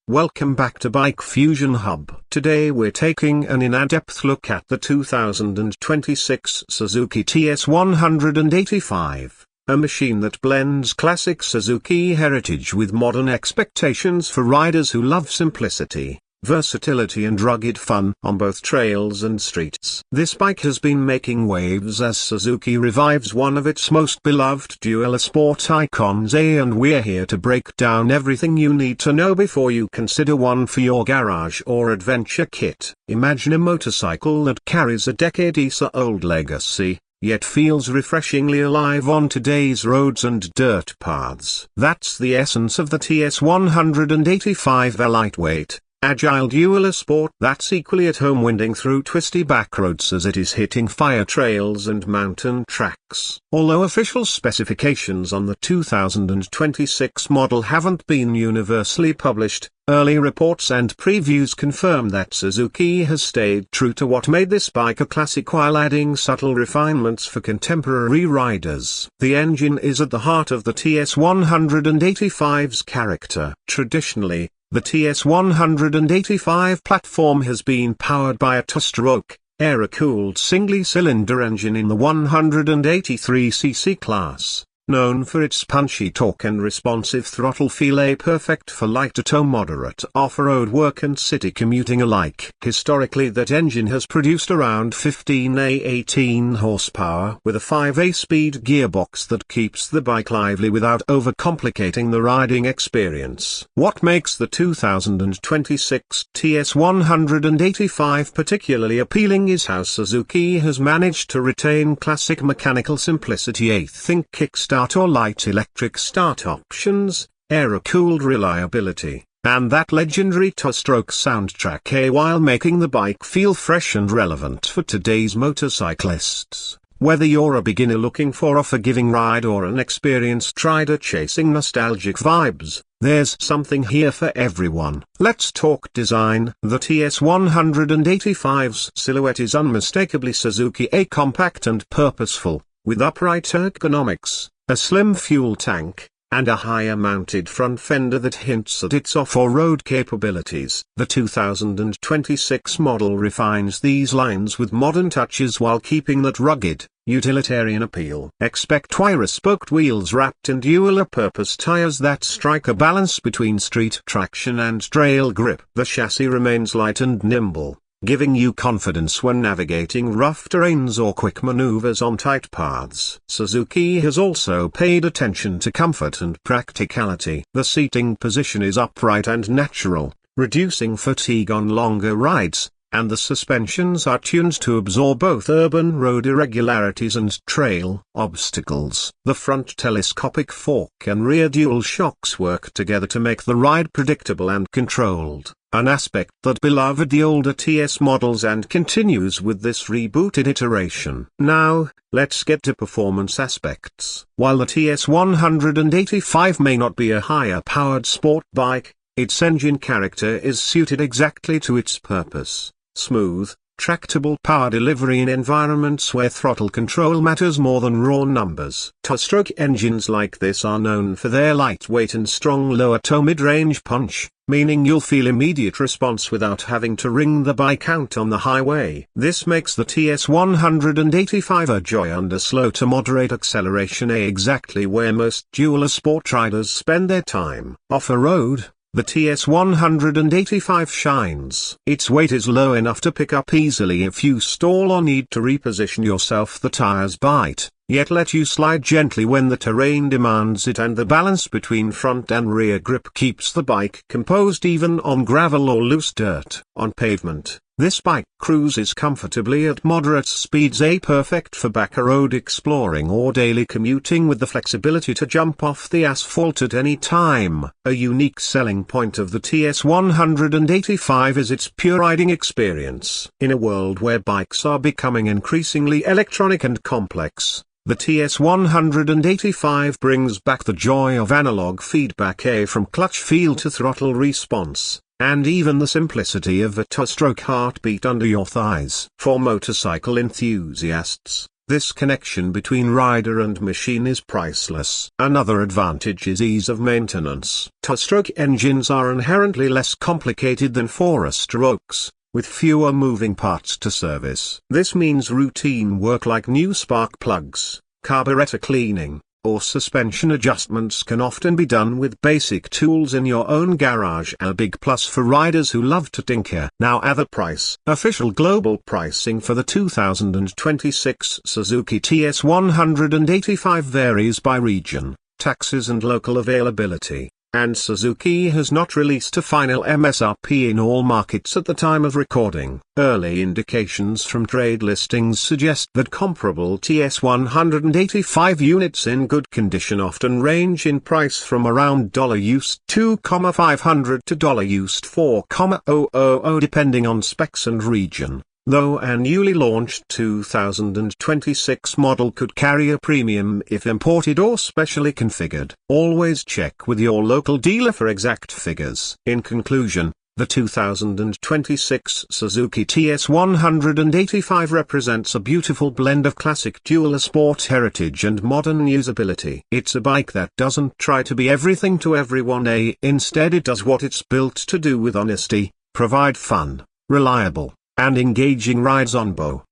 Welcome back to Bike Fusion Hub. Today we're taking an in-depth look at the 2026 Suzuki TS 185, a machine that blends classic Suzuki heritage with modern expectations for riders who love simplicity, versatility and rugged fun on both trails and streets. This bike has been making waves as Suzuki revives one of its most beloved dual sport icons, and we're here to break down everything you need to know before you consider one for your garage or adventure kit. Imagine a motorcycle that carries a decades-old legacy, yet feels refreshingly alive on today's roads and dirt paths. That's the essence of the TS 185, a lightweight, agile dual sport that's equally at home winding through twisty back roads as it is hitting fire trails and mountain tracks. Although official specifications on the 2026 model haven't been universally published, early reports and previews confirm that Suzuki has stayed true to what made this bike a classic while adding subtle refinements for contemporary riders. The engine is at the heart of the TS 185's character. Traditionally, the TS 185 platform has been powered by a two-stroke, air-cooled single-cylinder engine in the 183cc class, known for its punchy torque and responsive throttle feel, perfect for light to moderate off-road work and city commuting alike. Historically, that engine has produced around 15-18 horsepower with a 5-speed gearbox that keeps the bike lively without overcomplicating the riding experience. What makes the 2026 TS 185 particularly appealing is how Suzuki has managed to retain classic mechanical simplicity. Think kickstart or light electric start options, air-cooled reliability, and that legendary two-stroke soundtrack, while making the bike feel fresh and relevant for today's motorcyclists. Whether you're a beginner looking for a forgiving ride or an experienced rider chasing nostalgic vibes, there's something here for everyone. Let's talk design. The TS 185's silhouette is unmistakably Suzuki, compact and purposeful, with upright ergonomics, a slim fuel tank, and a higher mounted front fender that hints at its off-road capabilities. The 2026 model refines these lines with modern touches while keeping that rugged, utilitarian appeal. Expect wire-spoked wheels wrapped in dual-purpose tires that strike a balance between street traction and trail grip. The chassis remains light and nimble, giving you confidence when navigating rough terrains or quick maneuvers on tight paths. Suzuki has also paid attention to comfort and practicality. The seating position is upright and natural, reducing fatigue on longer rides, and the suspensions are tuned to absorb both urban road irregularities and trail obstacles. The front telescopic fork and rear dual shocks work together to make the ride predictable and controlled, an aspect that beloved the older TS models and continues with this rebooted iteration. Now, let's get to performance aspects. While the TS 185 may not be a higher-powered sport bike, its engine character is suited exactly to its purpose: smooth, tractable power delivery in environments where throttle control matters more than raw numbers. Two-stroke engines like this are known for their lightweight and strong lower to mid-range punch, meaning you'll feel immediate response without having to wring the bike out on the highway. This makes the TS 185 a joy under slow to moderate acceleration, exactly where most dual sport riders spend their time. Off-road, the TS 185 shines. Its weight is low enough to pick up easily if you stall or need to reposition yourself. The tires bite, yet let you slide gently when the terrain demands it, and the balance between front and rear grip keeps the bike composed even on gravel or loose dirt. On pavement, this bike cruises comfortably at moderate speeds, perfect for back road exploring or daily commuting with the flexibility to jump off the asphalt at any time. A unique selling point of the TS 185 is its pure riding experience. In a world where bikes are becoming increasingly electronic and complex, the TS 185 brings back the joy of analog feedback, from clutch feel to throttle response, and even the simplicity of a two-stroke heartbeat under your thighs. For motorcycle enthusiasts, This connection between rider and machine is priceless. Another advantage is ease of maintenance. Two-stroke engines are inherently less complicated than four-strokes, with fewer moving parts to service. This means routine work like new spark plugs, carburetor cleaning, or suspension adjustments can often be done with basic tools in your own garage, a big plus for riders who love to tinker. Now the price. Official global pricing for the 2026 Suzuki TS 185 varies by region, taxes and local availability, and Suzuki has not released a final MSRP in all markets at the time of recording. Early indications from trade listings suggest that comparable TS 185 units in good condition often range in price from around $2,500 to $4,000 depending on specs and region, though a newly launched 2026 model could carry a premium if imported or specially configured. Always check with your local dealer for exact figures. In conclusion, the 2026 Suzuki TS 185 represents a beautiful blend of classic dual sport heritage and modern usability. It's a bike that doesn't try to be everything to everyone. Instead it does what it's built to do with honesty: provide fun, reliable, and engaging rides on both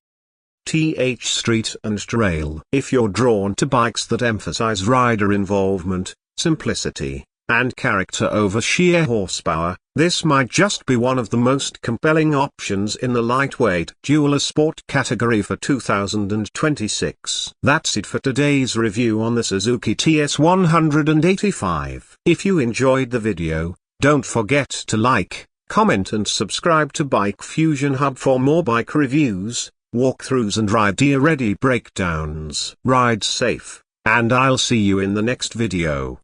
street and trail. If you're drawn to bikes that emphasize rider involvement, simplicity, and character over sheer horsepower, this might just be one of the most compelling options in the lightweight dual sport category for 2026. That's it for today's review on the Suzuki TS 185. If you enjoyed the video, don't forget to like, comment and subscribe to Bike Fusion Hub for more bike reviews, walkthroughs and ride-ready breakdowns. Ride safe, and I'll see you in the next video.